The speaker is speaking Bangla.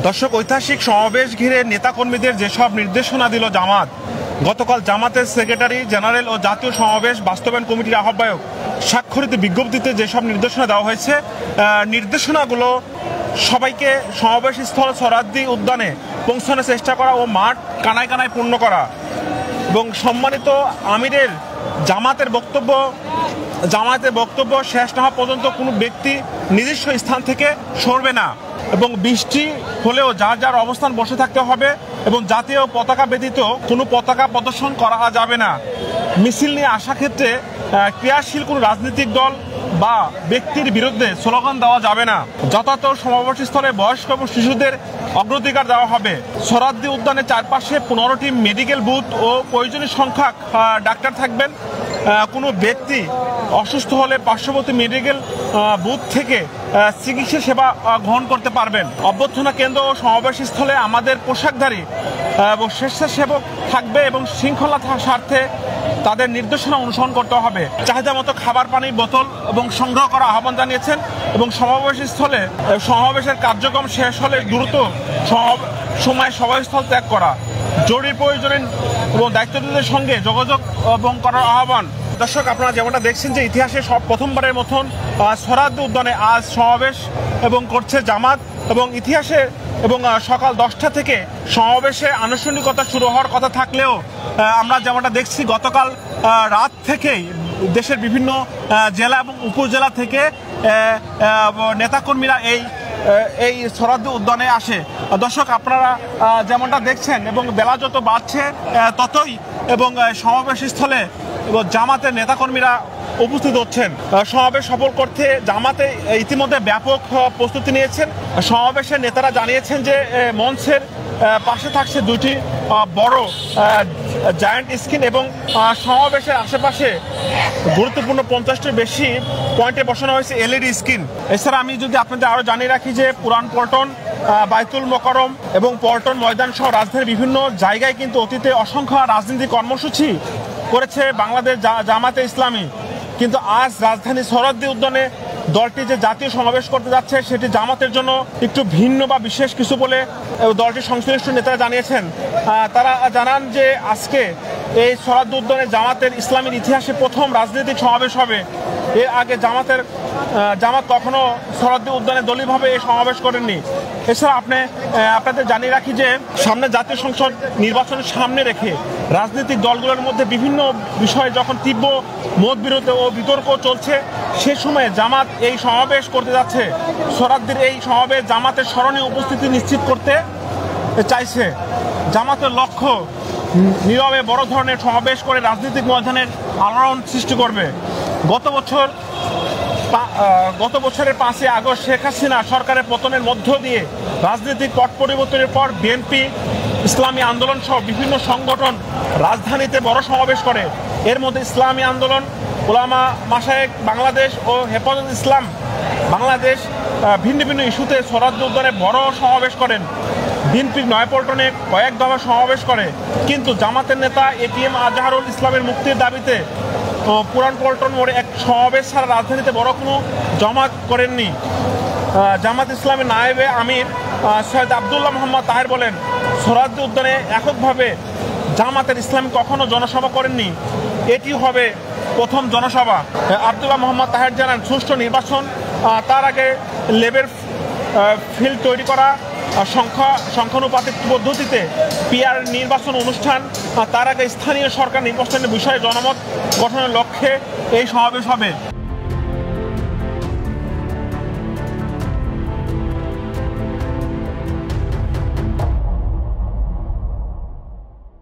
দর্শক, ঐতিহাসিক সমাবেশ ঘিরে নেতাকর্মীদের যেসব নির্দেশনা দিল জামাত, গতকাল জামাতের সেক্রেটারি জেনারেল ও জাতীয় সমাবেশ বাস্তবায়ন কমিটির আহ্বায়ক স্বাক্ষরিত বিজ্ঞপ্তিতে যেসব নির্দেশনা দেওয়া হয়েছে, নির্দেশনাগুলো সবাইকে সমাবেশ স্থল সোহরাওয়ার্দী উদ্যানে পৌঁছানোর চেষ্টা করা ও মাঠ কানায় কানায় পূর্ণ করা এবং সম্মানিত আমিরের জামাতের বক্তব্য শেষ না হওয়া পর্যন্ত কোনো ব্যক্তি নিজস্ব স্থান থেকে সরবে না এবং বৃষ্টি হলেও যার যার অবস্থান বসে থাকতে হবে এবং জাতীয় পতাকা ব্যতীত কোনো পতাকা প্রদর্শন করা যাবে না। মিছিল নিয়ে আসা ক্ষেত্রে ক্রিয়াশীল কোনো রাজনৈতিক দল বা ব্যক্তির বিরুদ্ধে স্লোগান দেওয়া যাবে না। যথাযথ সমাবেশস্থলে বয়স্ক এবং শিশুদের অগ্রাধিকার দেওয়া হবে। সোহরাওয়ার্দী উদ্যানের চারপাশে 15টি মেডিকেল বুথ ও প্রয়োজনীয় সংখ্যক ডাক্তার থাকবেন। কোনো ব্যক্তি অসুস্থ হলে পার্শ্ববর্তী মেডিকেল বুথ থেকে চিকিৎসা সেবা গ্রহণ করতে পারবেন। অভ্যর্থনা কেন্দ্র ও সমাবেশস্থলে আমাদের পোশাকধারী এবং স্বেচ্ছাসেবক থাকবে এবং শৃঙ্খলা স্বার্থে তাদের নির্দেশনা অনুসরণ করতে হবে। চাহিদা মতো খাবার পানির বোতল এবং সংগ্রহ করা আহ্বান জানিয়েছেন এবং সমাবেশস্থলে সমাবেশের কার্যক্রম শেষ হলে দ্রুত সময় সভাস্থল ত্যাগ করা, জরুরি প্রয়োজনে এবং দায়িত্বশীলদের সঙ্গে যোগাযোগ এবং করার আহ্বান। দর্শক, আপনারা যেমনটা দেখছেন যে ইতিহাসে প্রথমবারের মতন সোহরাওয়ার্দী উদ্যানে আজ সমাবেশ এবং করছে জামাত এবং ইতিহাসে এবং সকাল 10টা থেকে সমাবেশে আনুষ্ঠানিকতা শুরু হওয়ার কথা থাকলেও আমরা যেমনটা দেখছি গতকাল রাত থেকেই দেশের বিভিন্ন জেলা এবং উপজেলা থেকে নেতাকর্মীরা এই সোহরাওয়ার্দী উদ্যানে আসে। দর্শক, আপনারা যেমনটা দেখছেন এবং বেলা যত বাড়ছে ততই এবং সমাবেশস্থলে জামাতের নেতাকর্মীরা উপস্থিত হচ্ছেন। সমাবেশ সফল করতে জামাতে ইতিমধ্যে ব্যাপক প্রস্তুতি নিয়েছেন। সমাবেশের নেতারা জানিয়েছেন যে মঞ্চের পাশে থাকছে দুটি বড় জায়ান্ট স্ক্রিন এবং সমাবেশের আশেপাশে গুরুত্বপূর্ণ 50টির বেশি পয়েন্টে বসানো হয়েছে এলইডি স্ক্রিন। এছাড়া আমি যদি আপনাদের আরও জানিয়ে রাখি যে পুরান পল্টন, বাইতুল মোকাররম এবং পল্টন ময়দান সহ রাজধানীর বিভিন্ন জায়গায় কিন্তু অতীতে অসংখ্য রাজনৈতিক কর্মসূচি করেছে বাংলাদেশ জামাতে ইসলামী, কিন্তু আজ রাজধানী সোহরাওয়ার্দী উদ্যানে দলটি যে জাতীয় সমাবেশ করতে যাচ্ছে সেটি জামাতের জন্য একটু ভিন্ন বা বিশেষ কিছু বলে দলটির সংশ্লিষ্ট নেতারা জানিয়েছেন। তারা জানান যে আজকে এই সোহরাওয়ার্দী উদ্যানে জামাতের ইসলামের ইতিহাসে প্রথম রাজনৈতিক সমাবেশ হবে। এর আগে জামাত কখনো সোহরাওয়ার্দী উদ্যানে দলীয়ভাবে এই সমাবেশ করেননি। এছাড়া আপনাদের জানিয়ে রাখি যে সামনে জাতীয় সংসদ নির্বাচনের সামনে রেখে রাজনৈতিক দলগুলোর মধ্যে বিভিন্ন বিষয়ে যখন তীব্র মতবিরোধ ও বিতর্ক চলছে সে সময়ে জামাত এই সমাবেশ করতে যাচ্ছে। সোহরাওয়ার্দীর এই সমাবেশ জামাতের স্মরণীয় উপস্থিতি নিশ্চিত করতে চাইছে। জামাতের লক্ষ্য নীরবে বড় ধরনের সমাবেশ করে রাজনৈতিক ময়দানের আলোড়ন সৃষ্টি করবে। গত বছরের 5 আগস্ট শেখ হাসিনা সরকারের পতনের মধ্য দিয়ে রাজনৈতিক পট পরিবর্তনের পর বিএনপি, ইসলামী আন্দোলন সহ বিভিন্ন সংগঠন রাজধানীতে বড় সমাবেশ করে। এর মধ্যে ইসলামী আন্দোলন, উলামা মাশায়েখ বাংলাদেশ ও হেফাজত ইসলাম বাংলাদেশ ভিন্ন ভিন্ন ইস্যুতে সোহরাওয়ার্দী উদ্যানে বড় সমাবেশ করেন। বিএনপি নয়াপল্টনে কয়েক দফা সমাবেশ করে, কিন্তু জামাতের নেতা এটিএম আজহারুল ইসলামের মুক্তির দাবিতে পুরান পল্টন মোড়ে এক সমাবেশ ছাড়া রাজধানীতে বড় কোনো জমাত করেননি। জামাত ইসলামের নায়েবে আমির সৈয়দ আবদুল্লাহ মোহাম্মদ তাহের বলেন, সোহরাওয়ার্দী উদ্যানে এককভাবে জামাতের ইসলামী কখনো জনসভা করেননি, এটি হবে প্রথম জনসভা। আবদুল্লাহ মোহাম্মদ তাহের জানান, সুষ্ঠু নির্বাচন, তার আগে লেভেল ফিল্ড তৈরি করা, সংখ্যানুপাতিক পদ্ধতিতে পিআর নির্বাচন অনুষ্ঠান, তার আগে স্থানীয় সরকার নির্বাচনের বিষয়ে জনমত গঠনের লক্ষ্যে এই সমাবেশ হবে।